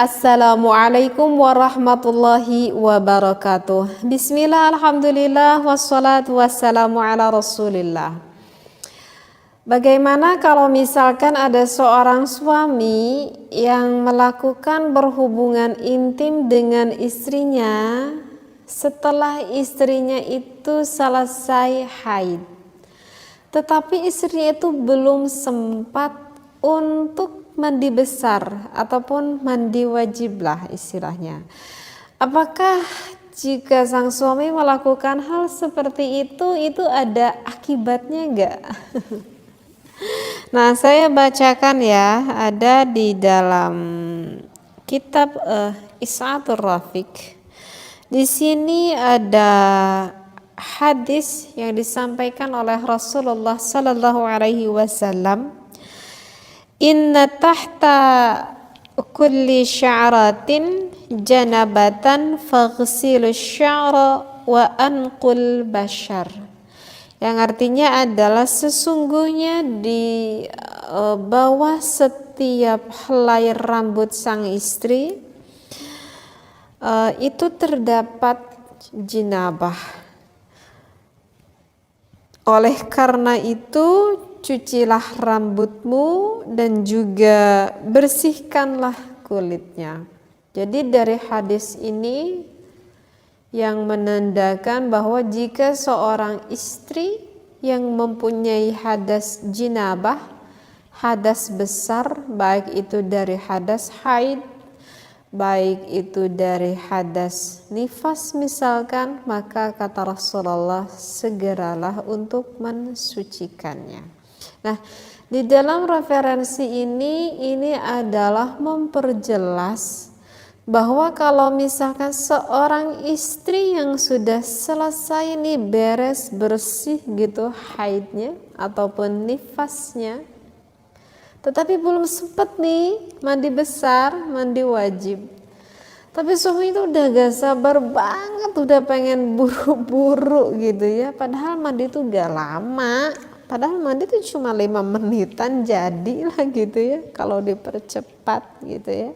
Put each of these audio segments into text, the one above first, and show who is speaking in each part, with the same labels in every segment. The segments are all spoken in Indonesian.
Speaker 1: Assalamualaikum warahmatullahi wabarakatuh. Bismillah, alhamdulillah, wassalatu wassalamu ala rasulillah. Bagaimana kalau misalkan ada seorang suami yang melakukan berhubungan intim dengan istrinya setelah istrinya itu selesai haid, tetapi istrinya itu belum sempat untuk mandi besar ataupun mandi wajib lah istilahnya. Apakah jika sang suami melakukan hal seperti itu ada akibatnya enggak? Nah, saya bacakan ya, ada di dalam kitab Is'atur Rafiq. Di sini ada hadis yang disampaikan oleh Rasulullah sallallahu alaihi wasallam. Inna tahta kulli sya'ratin janabatan faghsilu sya'ra wa anqul bashar. Yang artinya adalah sesungguhnya di bawah setiap helai rambut sang istri itu terdapat jinabah. Oleh karena itu cucilah rambutmu dan juga bersihkanlah kulitnya. Jadi dari hadis ini yang menandakan bahwa jika seorang istri yang mempunyai hadas jinabah, hadas besar, baik itu dari hadas haid, baik itu dari hadas nifas misalkan, maka kata Rasulullah segeralah untuk mensucikannya. Nah, di dalam referensi ini adalah memperjelas bahwa kalau misalkan seorang istri yang sudah selesai nih beres bersih gitu haidnya ataupun nifasnya, tetapi belum sempat nih mandi besar, mandi wajib, tapi suami itu udah gak sabar banget, udah pengen buru-buru gitu ya, padahal mandi itu gak lama. Padahal mandi itu cuma 5 menitan jadilah gitu ya, kalau dipercepat gitu ya.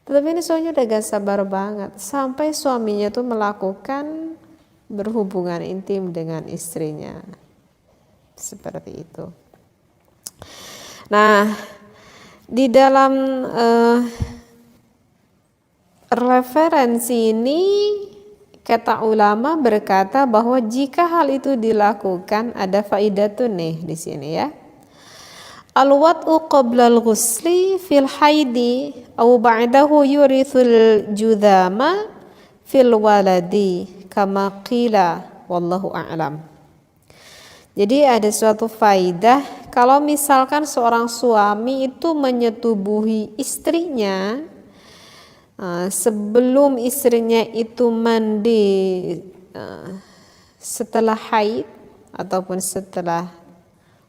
Speaker 1: Tetapi ini suaminya udah gak sabar banget, sampai suaminya tuh melakukan berhubungan intim dengan istrinya. Seperti itu. Nah, di dalam referensi ini kata ulama berkata bahwa jika hal itu dilakukan ada faidatun nih di sini ya. Al-wat'u qabla al-ghusli fil haidi aw ba'dahu yurithul judhama fil waladi kama qila wallahu a'lam. Jadi ada suatu faidah kalau misalkan seorang suami itu menyetubuhi istrinya sebelum istrinya itu mandi setelah haid ataupun setelah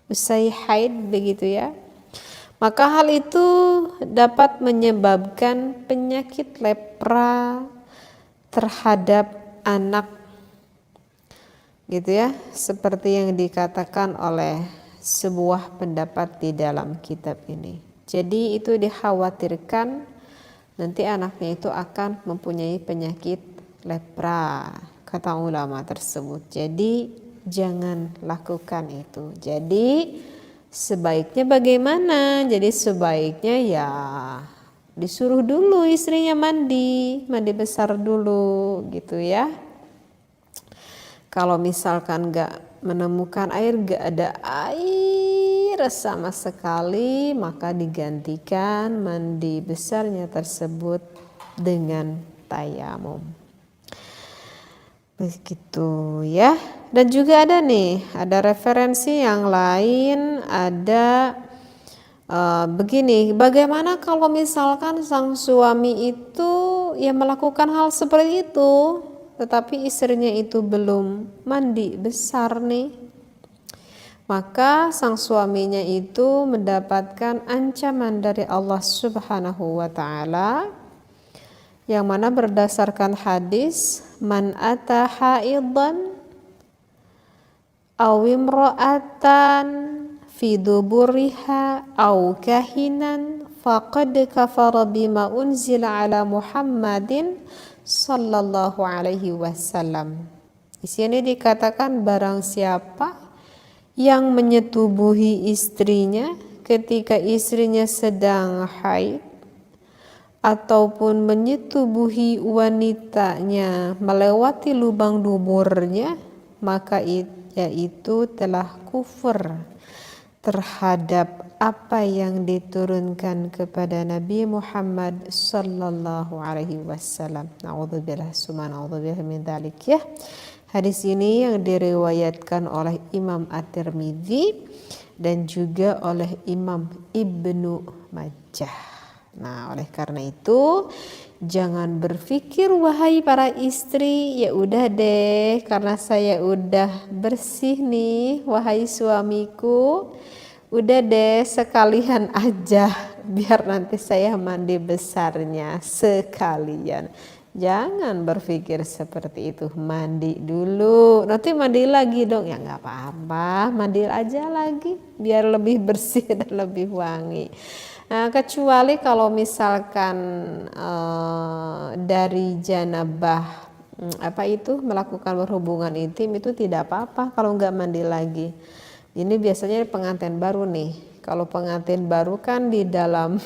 Speaker 1: usai haid begitu ya, maka hal itu dapat menyebabkan penyakit lepra terhadap anak gitu ya, seperti yang dikatakan oleh sebuah pendapat di dalam kitab ini. Jadi itu dikhawatirkan nanti anaknya itu akan mempunyai penyakit lepra, kata ulama tersebut. Jadi jangan lakukan itu. Jadi sebaiknya bagaimana? Jadi sebaiknya ya disuruh dulu istrinya mandi besar dulu gitu ya. Kalau misalkan gak menemukan air, gak ada air sama sekali, maka digantikan mandi besarnya tersebut dengan tayamum. Begitu ya. Dan juga ada nih, ada referensi yang lain, ada begini, bagaimana kalau misalkan sang suami itu ya melakukan hal seperti itu, tetapi istrinya itu belum mandi besar nih, maka sang suaminya itu mendapatkan ancaman dari Allah Subhanahu wa ta'ala, yang mana berdasarkan hadis man ata haidan aw imra'atan fi duburiha aw kahinan faqad kafara bima unzila ala Muhammadin sallallahu alaihi wasallam. Di sini dikatakan barang siapa yang menyetubuhi istrinya ketika istrinya sedang haid ataupun menyetubuhi wanitanya melewati lubang duburnya, maka itu telah kufur terhadap apa yang diturunkan kepada Nabi Muhammad sallallahu alaihi wasallam. Na'udzubillah summa na'udzubillah min dzalik ya. Hadis ini yang diriwayatkan oleh Imam At-Tirmidzi dan juga oleh Imam Ibnu Majah. Nah, oleh karena itu jangan berpikir wahai para istri, ya udah deh karena saya udah bersih nih wahai suamiku, udah deh sekalian aja biar nanti saya mandi besarnya sekalian. Jangan berpikir seperti itu, mandi dulu, nanti mandi lagi dong, ya nggak apa-apa, mandi aja lagi biar lebih bersih dan lebih wangi. Nah, kecuali kalau misalkan dari janabah melakukan berhubungan intim itu tidak apa-apa kalau nggak mandi lagi. Ini biasanya pengantin baru nih. Kalau pengantin baru kan di dalam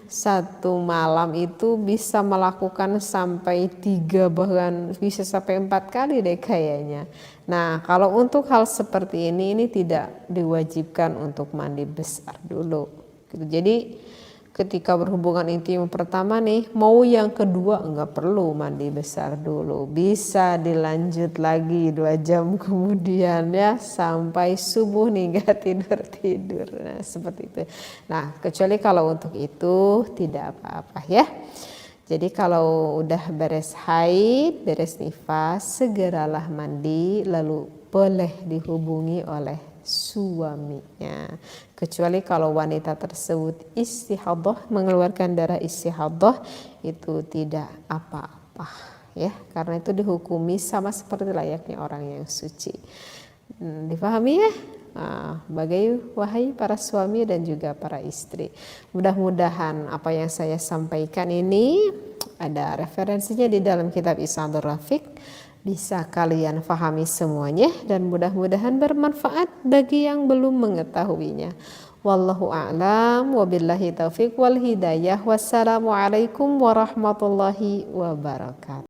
Speaker 1: satu malam itu bisa melakukan sampai 3 bahkan bisa sampai 4 kali deh kayaknya. Nah, kalau untuk hal seperti ini tidak diwajibkan untuk mandi besar dulu. Jadi ketika berhubungan intim pertama nih, mau yang kedua enggak perlu mandi besar dulu, bisa dilanjut lagi 2 jam kemudian ya sampai subuh nih enggak tidur. Nah, seperti itu. Nah, kecuali kalau untuk itu tidak apa-apa ya. Jadi kalau udah beres haid, beres nifas, segeralah mandi lalu boleh dihubungi oleh suaminya. Kecuali kalau wanita tersebut istihadah, mengeluarkan darah istihadah, itu tidak apa-apa ya, karena itu dihukumi sama seperti layaknya orang yang suci. Dipahami ya? Wahai para suami dan juga para istri, mudah-mudahan apa yang saya sampaikan ini ada referensinya di dalam kitab Is'adur Rafiq, bisa kalian pahami semuanya dan mudah-mudahan bermanfaat bagi yang belum mengetahuinya. Wallahu a'lam wabillahi taufiq wal hidayah. Wassalamualaikum warahmatullahi wabarakatuh.